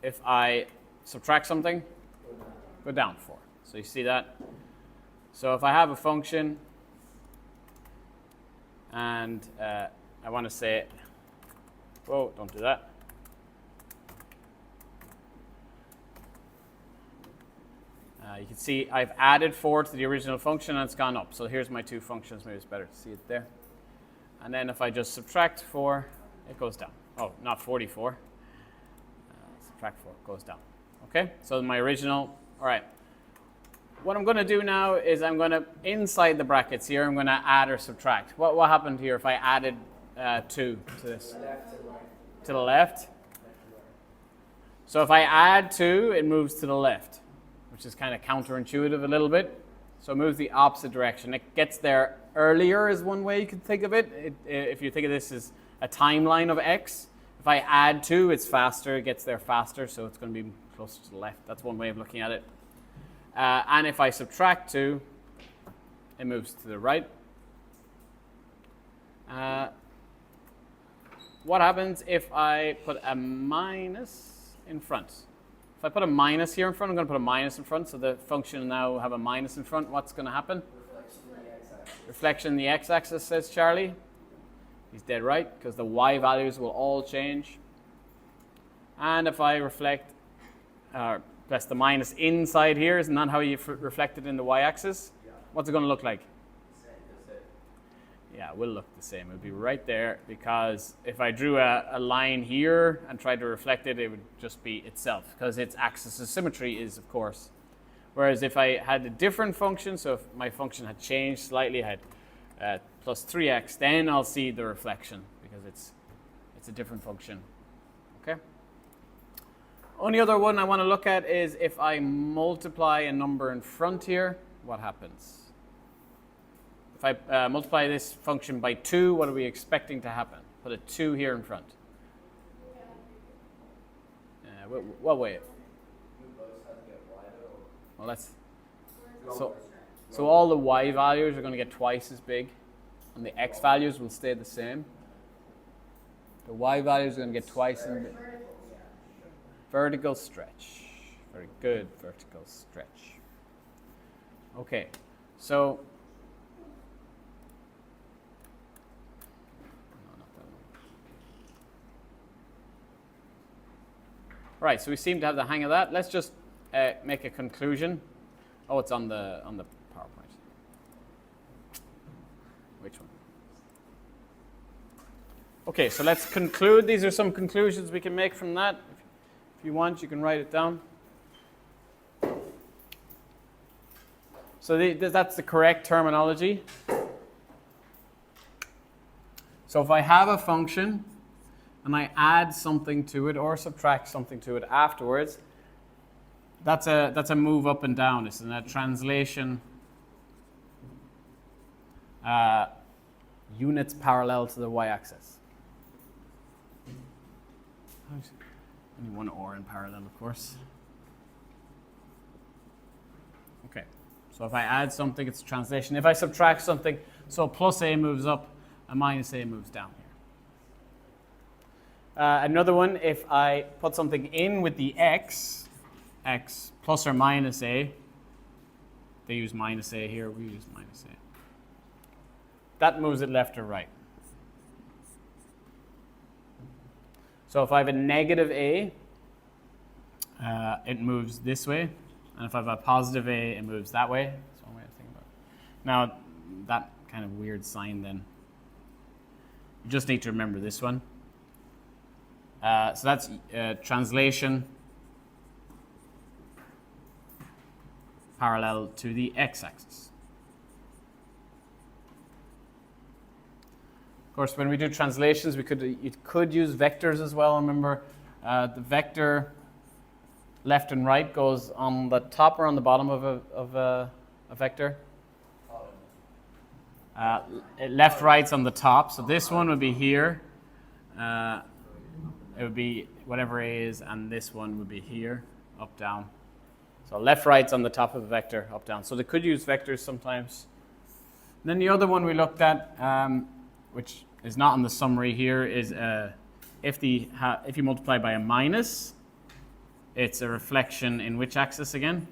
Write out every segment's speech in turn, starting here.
if I subtract something? Go down 4. So you see that? So if I have a function and I want to say, whoa, don't do that. You can see I've added 4 to the original function and it's gone up. So here's my 2 functions. Maybe it's better to see it there. And then if I just subtract 4, it goes down. Oh, not 44. Subtract 4, it goes down. Okay, so my original, all right. What I'm going to do now is I'm going to, inside the brackets here, I'm going to add or subtract. What happened here if I added 2 to this? To the left. So if I add 2, it moves to the left, which is kind of counterintuitive a little bit. So it moves the opposite direction. It gets there earlier is one way you could think of it. If you think of this as a timeline of x, if I add 2, it's faster, it gets there faster, so it's going to be closer to the left. That's one way of looking at it. And if I subtract 2, it moves to the right. What happens if I put a minus in front? If I put a minus here in front, I'm going to put a minus in front, so the function will now have a minus in front. What's going to happen? Reflection in the x-axis, says Charlie. He's dead right, because the y values will all change. And if I reflect, press the minus inside here, isn't that how you reflect it in the y-axis? Yeah. What's it going to look like? Same. Yeah, it will look the same. It would be right there, because if I drew a line here and tried to reflect it, it would just be itself, because its axis of symmetry is, of course. Whereas if I had a different function, so if my function had changed slightly, I had plus 3x, then I'll see the reflection, because it's a different function. Okay? Only other one I want to look at is if I multiply a number in front here, what happens? If I multiply this function by 2, what are we expecting to happen? Put a 2 here in front. What way? Well, so all the y values are going to get twice as big, and the x values will stay the same. The y values are going to get twice as big. Vertical stretch. Very good, vertical stretch. Okay, so right, so we seem to have the hang of that. Let's just make a conclusion. Oh, it's on the PowerPoint. Which one? Okay, so let's conclude. These are some conclusions we can make from that. If you want, you can write it down. So that's the correct terminology. So if I have a function and I add something to it or subtract something to it afterwards, that's a move up and down. It's in a translation units parallel to the y-axis. Only one or in parallel, of course. Okay, so if I add something, it's a translation. If I subtract something, so plus a moves up and minus a moves down here. Another one, if I put something in with the x plus or minus a, they use minus a here, we use minus a. That moves it left or right. So if I have a negative a, it moves this way. And if I have a positive a, it moves that way. That's one way to think about it. Now, that kind of weird sign then, you just need to remember this one. So that's translation parallel to the x-axis. Of course, when we do translations, you could use vectors as well. Remember, the vector left and right goes on the top or on the bottom of a vector? Left, right's on the top. So this one would be here. It would be whatever A is, and this one would be here, up, down. So left, right's on the top of the vector, up, down. So they could use vectors sometimes. And then the other one we looked at, which is not in the summary here, is if you multiply by a minus, It's a reflection in which axis again?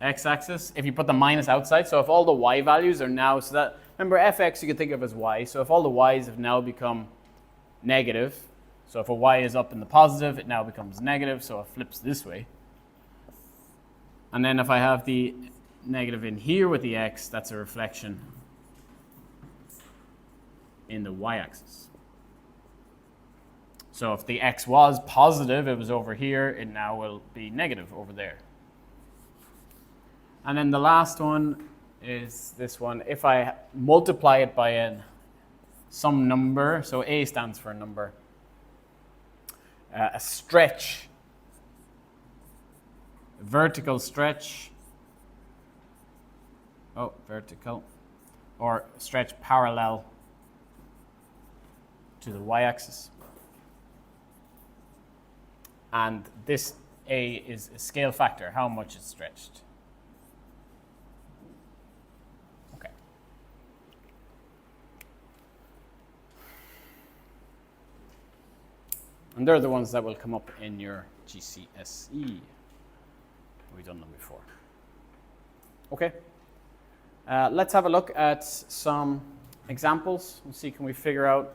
X-axis. If you put the minus outside, so if all the y values are now, so that, remember fx you can think of as y, so if all the y's have now become negative, so if a y is up in the positive, it now becomes negative, so it flips this way. And then if I have the negative in here with the x, that's a reflection in the y-axis. So if the x was positive, it was over here, it now will be negative over there. And then the last one is this one. If I multiply it by some number, so A stands for a number, a stretch, a vertical stretch, vertical, or stretch parallel to the y-axis. And this A is a scale factor, how much it's stretched. And they're the ones that will come up in your GCSE. We've done them before. Okay. Let's have a look at some examples and see can we figure out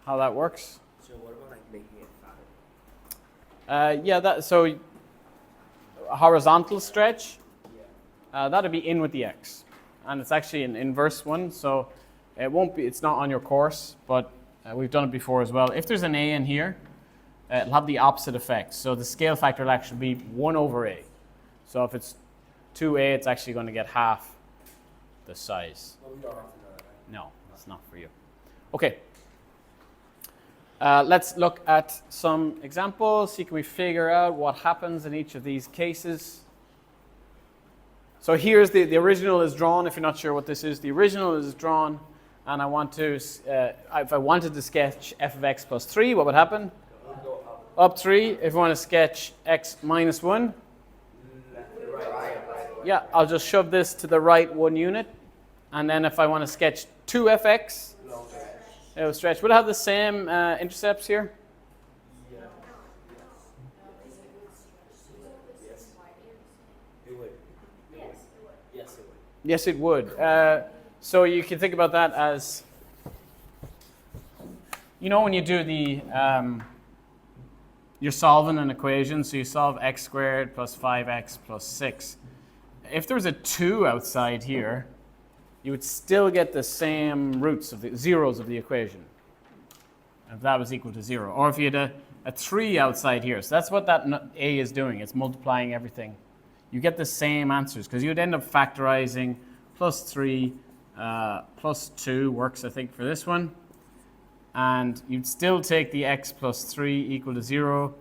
how that works. So what about like making it fatter? So a horizontal stretch, that'd be in with the x. And it's actually an inverse one, so it won't be, it's not on your course, but we've done it before as well. If there's an A in here, it'll have the opposite effect. So the scale factor will actually be 1 over A. So if it's 2A, it's actually going to get half the size. Well, we don't have to know that, right? No, that's not for you. Okay. Let's look at some examples, see can we figure out what happens in each of these cases. So here's the original is drawn. If you're not sure what this is, the original is drawn. And I want to, if I wanted to sketch f of x plus 3, what would happen? Up 3. If I want to sketch x minus 1, yeah, I'll just shove this to the right 1 unit. And then if I want to sketch 2fx, it will stretch. Would it have the same intercepts here? Yes, it would. So you can think about that as, you know, when you do the, you're solving an equation, so you solve x squared plus 5x plus 6. If there was a 2 outside here, you would still get the same roots of the zeros of the equation, if that was equal to 0. Or if you had a 3 outside here, so that's what that A is doing, it's multiplying everything. You get the same answers, because you'd end up factorizing plus 3, plus 2 works, I think, for this one. And you'd still take the x plus 3 equal to 0.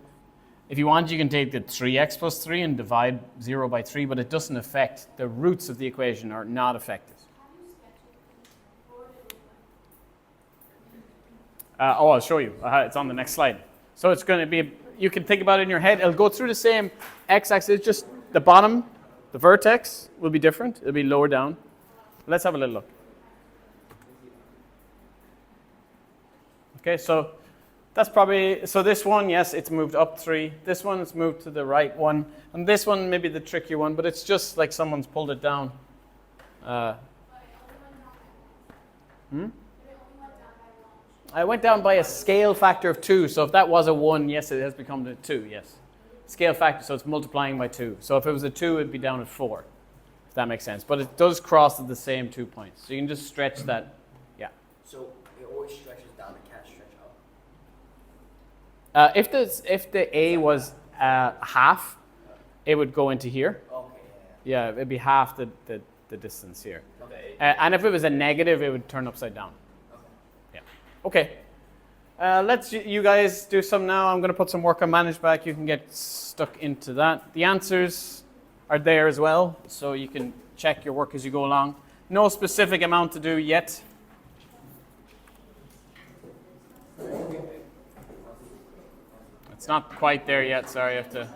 If you want, you can take the 3x plus 3 and divide 0 by 3, but it doesn't affect, the roots of the equation are not affected. I'll show you. It's on the next slide. So it's going to be, you can think about it in your head. It'll go through the same x-axis, it's just the bottom, the vertex will be different. It'll be lower down. Let's have a little look. Okay, so that's probably, so this one, yes, it's moved up 3. This one is moved to the right 1. And this one may be the trickier one, but it's just like someone's pulled it down. I went down by a scale factor of 2. So if that was a 1, yes, it has become a 2, yes. Scale factor, so it's multiplying by 2. So if it was a 2, it'd be down at 4. If that makes sense. But it does cross at the same 2 points. So you can just stretch that, yeah. So it always stretches down, it can't stretch up? If the A was half, it would go into here. Okay. Yeah, it'd be half the distance here. Okay. And if it was a negative, it would turn upside down. Okay. Yeah. Okay. Let's you guys do some now. I'm going to put some work on manage back. You can get stuck into that. The answers are there as well, so you can check your work as you go along. No specific amount to do yet. It's not quite there yet. Sorry, I have to